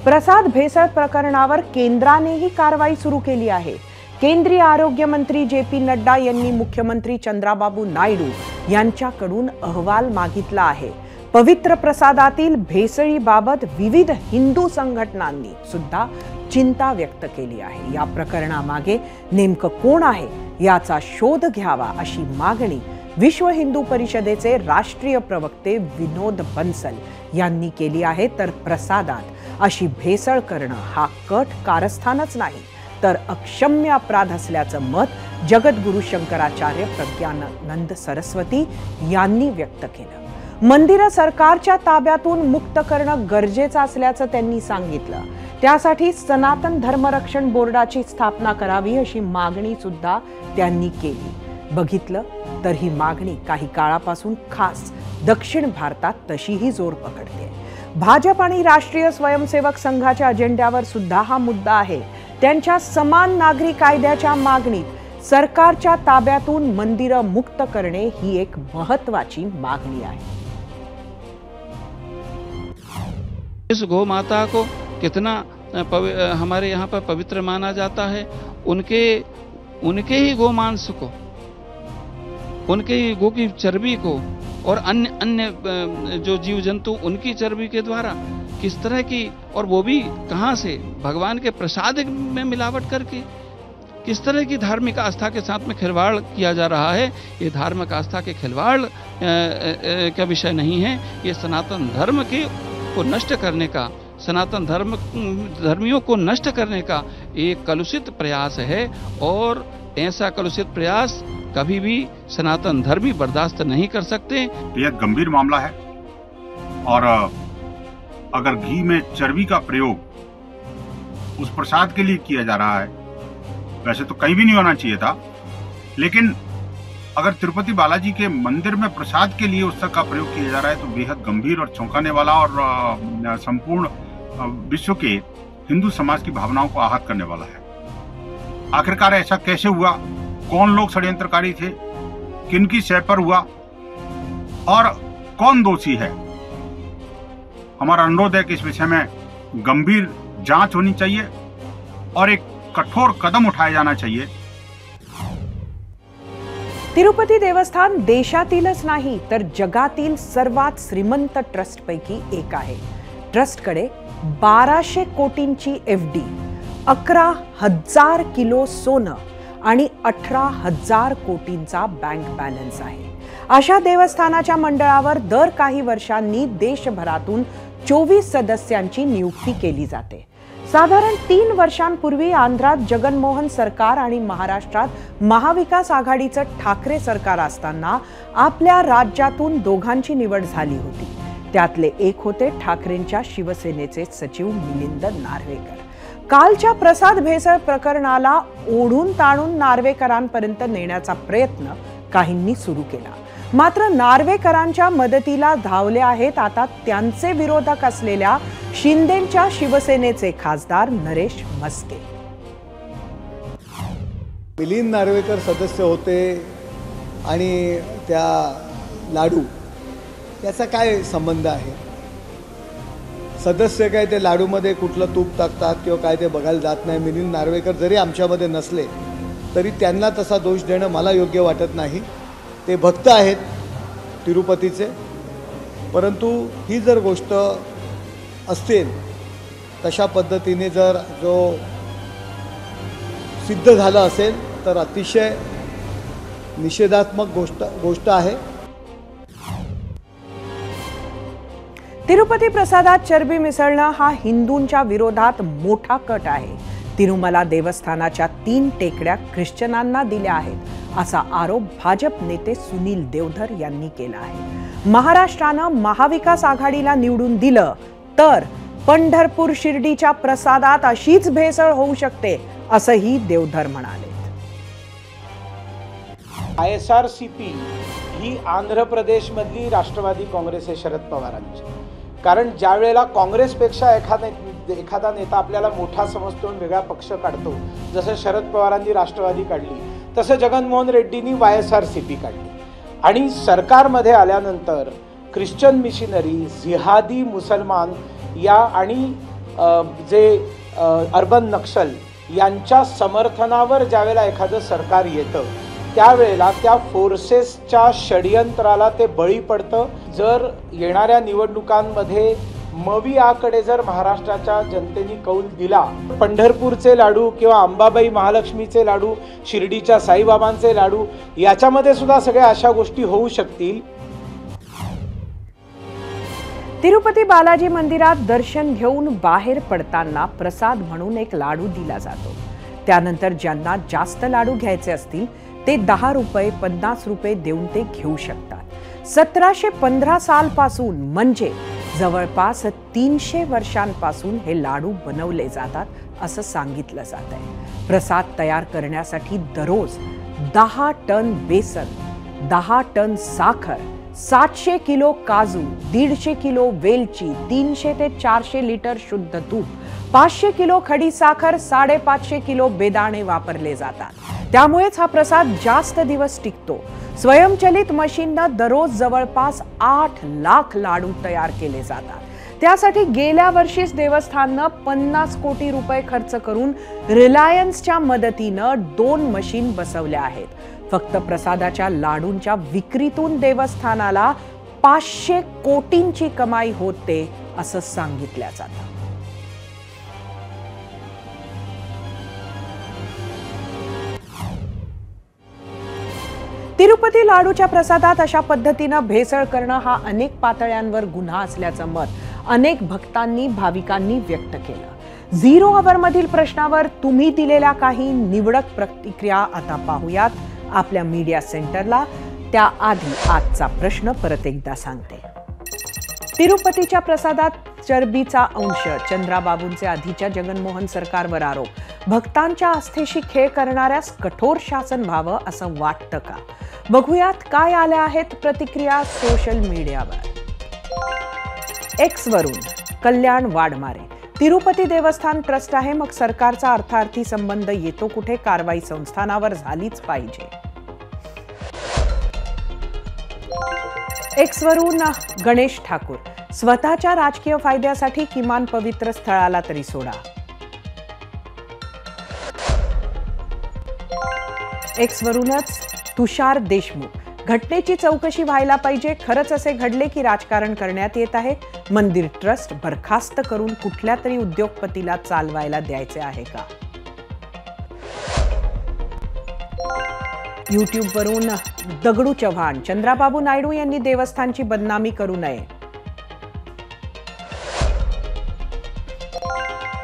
प्रसाद भेसळ प्रकरणावर केंद्रानेही कारवाई सुरू केली आहे. केंद्रीय आरोग्य मंत्री जे.पी. नड्डा यांनी मुख्यमंत्री चंद्राबाबू नायडू यांच्याकडून अहवाल मागितला आहे. पवित्र प्रसादातील भेसळीबाबत विविध हिंदू संघटनांनी सुद्धा चिंता व्यक्त केली आहे. या प्रकरणामागे नेमकं कोण आहे याचा शोध घ्यावा अशी मागणी विश्व हिंदू परिषदेचे राष्ट्रीय प्रवक्ते विनोद बन्सल यांनी केली आहे. तर प्रसादात अशी भेसळ करणं हा कट कारस्थानच नाही तर अक्षम्य अपराध असल्याचं मत जगद्गुरु शंकराचार्य प्रज्ञानंद सरस्वती यांनी व्यक्त केलं. मंदिरं सरकारच्या ताब्यातून मुक्त करणं गरजेचं असल्याचं त्यांनी सांगितलं. त्यासाठी सनातन धर्मरक्षण बोर्डाची स्थापना करावी अशी मागणी सुद्धा त्यांनी केली. बघितलं तर ही मागणी काही काळापासून खास दक्षिण भारतात तशीही जोर पकडते. भाजप आणि राष्ट्रीय स्वयंसेवक संघाच्या अजेंड्यावर सुद्धा हा मुद्दा आहे. त्यांच्या समान नागरी कायद्याच्या मागणीत सरकारच्या ताब्यातून मंदिरं मुक्त करणे ही एक महत्त्वाची मागणी आहे. इस गौ माता को कितना हमारे यहाँ पर पवित्र माना जाता है. उनके ही गोमांस को, उनके ही गो की चर्बी को और अन्य जो जीव जंतु उनकी चर्बी के द्वारा किस तरह की, और वो भी कहाँ से, भगवान के प्रसाद में मिलावट करके किस तरह की धार्मिक आस्था के साथ में खिलवाड़ किया जा रहा है. ये धार्मिक आस्था के खिलवाड़ का विषय नहीं है. ये सनातन धर्म को नष्ट करने का, सनातन धर्मियों को नष्ट करने का एक कलुषित प्रयास है और ऐसा कलुषित प्रयास कभी भी सनातन धर्मी बर्दाश्त नहीं कर सकते. यह गंभीर मामला है और अगर घी में चर्बी का प्रयोग उस प्रसाद के लिए किया जा रहा है, वैसे तो कहीं भी नहीं होना चाहिए था, लेकिन अगर तिरुपति बालाजी के मंदिर में प्रसाद के लिए उस का प्रयोग किया जा रहा है तो बेहद गंभीर और चौंकाने वाला और संपूर्ण विश्व के हिंदू समाज की भावनाओं को आहत करने वाला है. आखिरकार ऐसा कैसे हुआ, कौन लोग षड्यंत्रकारी थे, किनकी सह पर हुआ और कौन दोषी है? हमारा अनुरोध है कि इस विषय में गंभीर जांच होनी चाहिए और एक कठोर कदम उठाया जाना चाहिए. तिरुपती देवस्थान देशातीलच नाही तर जगातील सर्वात श्रीमंत ट्रस्टपैकी एक आहे. ट्रस्टकडे 1200 कोटींची FD, 11,000 किलो सोनं आणि 18,000 कोटींचा बँक बॅलन्स आहे. अशा देवस्थानाच्या मंडळावर दर काही वर्षांनी देशभरातून 24 सदस्यांची नियुक्ती केली जाते. साधारण 3 वर्षांपूर्वी आंध्रात जगनमोहन सरकार आणि महाराष्ट्रात महाविकास आघाडीचं ठाकरे सरकार असताना आपल्या राज्यातून दोघांची निवड झाली होती. त्यातले एक होते ठाकरेंच्या शिवसेनेचे सचिव मिलिंद नार्वेकर. कालच्या प्रसाद भेसळ प्रकरणाला ओढून ताणून नार्वेकरांपर्यंत नेण्याचा प्रयत्न काहींनी सुरू केला. मात्र नार्वेकरांच्या मदतीला धावले आहेत आता त्यांचे विरोधक असलेल्या शिंदेच्या शिवसेनेचे खासदार नरेश म्हस्के. मिलिंद नार्वेकर सदस्य होते आणि त्या लाडू याचा काय संबंध आहे? सदस्य काय ते लाडूमध्ये कुठलं तूप टाकतात किंवा काय ते बघायला जात नाही. मिलिंद नार्वेकर जरी आमच्यामध्ये नसले तरी त्यांना तसा दोष देणं मला योग्य वाटत नाही. ते भक्त आहेत तिरुपतीचे, परंतु ही जर गोष्ट असेल तशा पद्धतीने जर जो सिद्ध झालं असेल तर अतिशय निषेधात्मक गोष्ट आहे. तिरुपती प्रसादात चरबी मिसळणं हा हिंदूंच्या विरोधात मोठा कट आहे. तिरुमला देवस्थानाच्या 3 टेकड्या ख्रिश्चनांना दिल्या आहेत असा आरोप भाजप नेते सुनील देवधर यांनी केला आहे. महाराष्ट्रानं महाविकास आघाडीला निवडून दिलं तर पंढरपूर शिर्डीच्या प्रसादात अशीच भेसळ होऊ शकते असंही देवधर म्हणाले. ISRCP ही आंध्र प्रदेशमधली राष्ट्रवादी काँग्रेस आहे शरद पवारांची. कारण ज्या वेळेला काँग्रेसपेक्षा एखादा नेता आपल्याला मोठा समजतो आणि वेगळा पक्ष काढतो, जसं शरद पवारांनी राष्ट्रवादी काढली तसं जगनमोहन रेड्डींनी YSRCP काढली. आणि सरकारमध्ये आल्यानंतर ख्रिश्चन मिशनरी, जिहादी मुसलमान या आणि जे अर्बन नक्षल यांच्या समर्थनावर ज्यावेळेला एखादं सरकार येतं त्यावेळेला त्या फोर्सेसच्या षडयंत्राला ते बळी पडतं. जर येणाऱ्या निवडणुकांमध्ये मवियाकडे जर महाराष्ट्राच्या जनतेने कौल दिला, पंढरपूरचे लाडू किंवा अंबाबाई महालक्ष्मीचे लाडू, शिर्डीच्या साईबाबांचे लाडू याच्यामध्ये सुद्धा सगळ्या अशा गोष्टी होऊ शकतील. तिरुपती बालाजी मंदिरात दर्शन घेऊन बाहेर पडताना प्रसाद म्हणून एक लाडू दिला जातो. त्यानंतर ज्यांना जास्त लाडू घ्यायचे असतील ते 10 रुपये 50 रुपये देऊन ते घेऊ शकतात. 1715 सालपासून म्हणजे जवळपास 300 वर्षांपासून हे लाडू बनवले जातात असं सांगितलं जात आहे. प्रसाद तयार करण्यासाठी दररोज 10 टन बेसन, 10 टन साखर, 700 किलो काजू, 150 किलो वेलची, 300 ते 400 लिटर शुद्ध तूप, 500 किलो खडी साखर, 550 किलो बेदाणे वापरले जातात. त्यामुळेच हा प्रसाद जास्त दिवस टिकतो. स्वयंचलित मशीननं दररोज जवळपास 8 लाख लाडू तयार केले जातात. त्यासाठी गेल्या वर्षीच देवस्थाननं 50 कोटी रुपये खर्च करून रिलायन्सच्या मदतीनं 2 मशीन बसवल्या आहेत. फक्त प्रसादाच्या लाडूंच्या विक्रीतून देवस्थानाला 500 कोटींची कमाई होते असं सांगितलं जातं. तिरुपती लाडूच्या प्रसादात अशा पद्धतीनं भेसळ करणं हा अनेक पातळ्यांवर गुन्हा असल्याचं मत अनेक भक्तांनी, भाविकांनी व्यक्त केलं. 0 आवर मधील प्रश्नावर तुम्ही दिलेल्या काही निवडक प्रतिक्रिया आता पाहूयात आपल्या मीडिया सेंटरला. त्याआधी आजचा प्रश्न परत एकदा सांगते. तिरुपतीच्या प्रसादात चरबीचा अंश, चंद्राबाबूंचे आधीच्या जगनमोहन सरकारवर आरोप. भक्तांच्या आस्थेशी खेळ करणाऱ्यास कठोर शासन व्हावं असं वाटतं का? बघूयात काय आल्या आहेत प्रतिक्रिया सोशल मीडियावर. X वरून कल्याण वाडमारे, तिरुपती देवस्थान ट्रस्ट आहे, मग सरकारचा अर्थार्थी संबंध येतो कुठे? कारवाई संस्थानावर झालीच पाहिजे. X वरून गणेश ठाकूर, स्वतःच्या राजकीय फायद्यासाठी किमान पवित्र स्थळाला तरी सोडा. X वरूनच तुषार देशमुख, घटनेची चौकशी व्हायला पाहिजे. खरंच असे घडले की राजकारण करण्यात येत आहे? मंदिर ट्रस्ट बरखास्त करून कुठल्या तरी उद्योगपतीला चालवायला द्यायचे आहे का? YouTube वरून दगडू चव्हाण, चंद्राबाबू नायडू यांनी देवस्थानची बदनामी करू नये.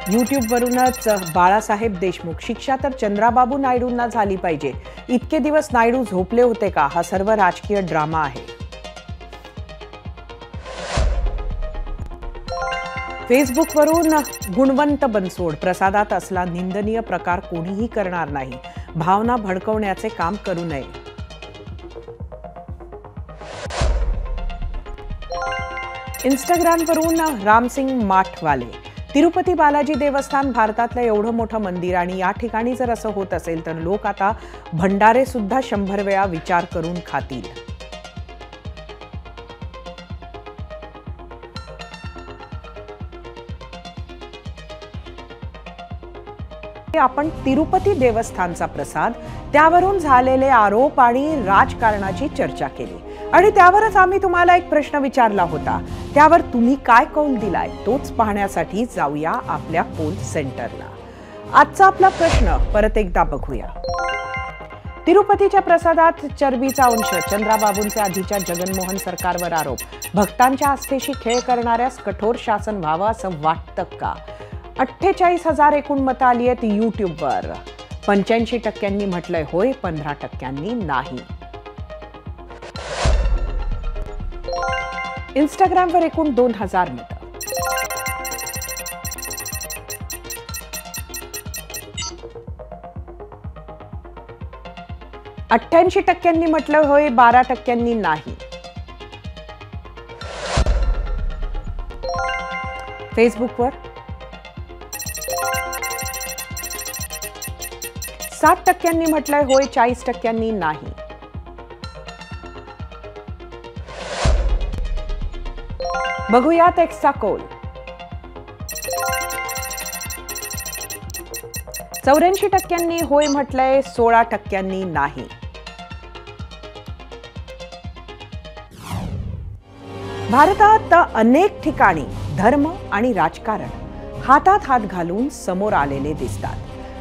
YouTube वरूनच बाळासाहेब देशमुख, शिक्षा तर चंद्राबाबू नायडूंना झाली पाहिजे. इतके दिवस नायडू झोपले होते का? हा सर्व राजकीय ड्रामा आहे. फेसबुक वरून गुणवंत बनसोड, प्रसादात असला निंदनीय प्रकार कोणीही करणार नाही. भावना भडकवण्याचे काम करू नये. इंस्टाग्राम वरून रामसिंग माठवाले, तिरुपती बालाजी देवस्थान भारतातलं एवढं मोठं मंदिर आणि या ठिकाणी जर असं होत असेल तर लोक आता भंडारे सुद्धा 100 वेळा विचार करून खातील. आपण तिरुपती देवस्थानचा प्रसाद, त्यावरून झालेले आरोप आणि राजकारणाची चर्चा केली आणि त्यावरच आम्ही तुम्हाला एक प्रश्न विचारला होता. त्यावर तुम्ही काय कौल दिलाय तोच पाहण्यासाठी जाऊया आपल्या पोल सेंटरला. आजचा आपला प्रश्न परत एकदा बघूया. तिरुपतीच्या प्रसादात चरबीचा अंश, चंद्राबाबूंचे आधीच्या जगनमोहन सरकारवर आरोप, भक्तांच्या आस्थेशी खेळ करणाऱ्यास कठोर शासन व्हावं असं वाटतं का? 48,000 एकूण मतं आली आहेत यूट्यूबवर. 85% म्हटलंय होय, 15% नाही. इंस्टाग्रामवर एकूण 2,000 मतं. %88 म्हटलं होय, 12% नाही. फेसबुकवर 60% म्हटलंय होय, 40% नाही. बघूयात एक्सचा कौल. 84% होय म्हटलंय, 16% नाही. भारतात अनेक ठिकाणी धर्म आणि राजकारण हातात हात घालून समोर आलेले दिसतात.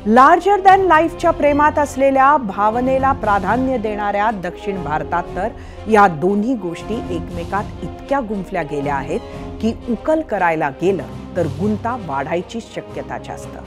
लार्जर दॅन लाईफच्या प्रेमात असलेल्या भावनेला प्राधान्य देणाऱ्या दक्षिण भारतात तर या दोन्ही गोष्टी एकमेकात इतक्या गुंफल्या गेल्या आहेत की उकल करायला गेलं तर गुंता वाढायची शक्यता जास्त.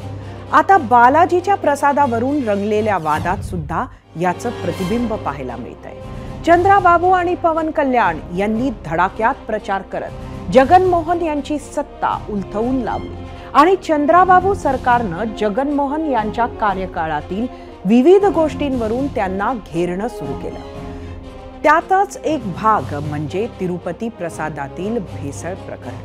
आता बालाजीच्या प्रसादावरून रंगलेल्या वादात सुद्धा याचं प्रतिबिंब पाहायला मिळतंय. चंद्राबाबू आणि पवन कल्याण यांनी धडाक्यात प्रचार करत जगनमोहन यांची सत्ता उलथवून लावली आणि चंद्राबाबू सरकारनं जगनमोहन यांच्या कार्यकाळातील विविध गोष्टींवरून त्यांना घेरणं सुरू केलं. त्यातच एक भाग म्हणजे तिरुपती प्रसादातील भेसळ प्रकरण.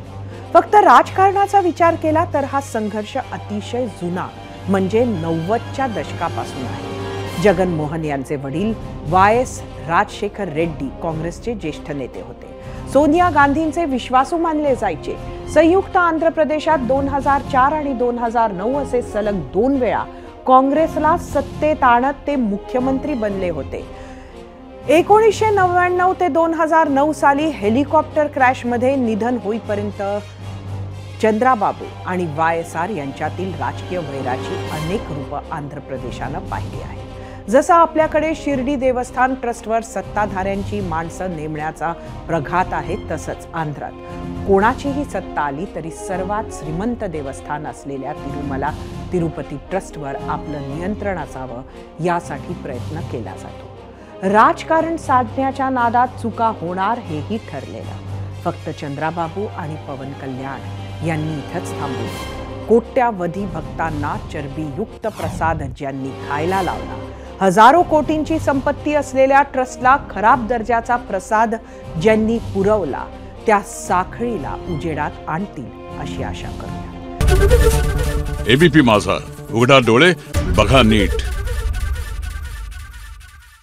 फक्त राजकारणाचा विचार केला तर हा संघर्ष अतिशय जुना म्हणजे 90च्या दशकापासून आहे. जगनमोहन यांचे वडील YS राजशेखर रेड्डी काँग्रेसचे ज्येष्ठ नेते होते. सोनिया गांधींचे विश्वासू मानले जायचे. संयुक्त आंध्र प्रदेशात 2004 आणि 2009 असे सलग 2 वेळा काँग्रेसला सत्तेत आणत ते मुख्यमंत्री बनले होते. 1999 ते 2009 साली हेलिकॉप्टर क्रॅशमध्ये निधन होईपर्यंत चंद्राबाबू आणि YSR यांच्यातील राजकीय वैराची अनेक रूपं आंध्र प्रदेशानं पाहिली आहे. जसं आपल्याकडे शिर्डी देवस्थान ट्रस्टवर सत्ताधाऱ्यांची माणसं नेमण्याचा प्रघात आहे, तसंच आंध्रात कोणाचीही सत्ता आली तरी सर्वात श्रीमंत देवस्थान असलेल्या तिरुपती ट्रस्टवर आपलं नियंत्रण असावं यासाठी प्रयत्न केला जातो. राजकारण साधण्याच्या नादात चुका होणार हेही ठरलेलं. फक्त चंद्राबाबू आणि पवन कल्याण यांनी इथंच थांबून कोट्यावधी भक्तांना चरबीयुक्त प्रसाद ज्यांनी खायला लावला, हजारो कोटींची संपत्ती असलेल्या ट्रस्टला खराब दर्जाचा प्रसाद ज्यांनी पुरवला, त्या साखळीला उजेडात आणतील अशी आशा करूया. एबीपी माझा, उघडा डोळे बघा नीट.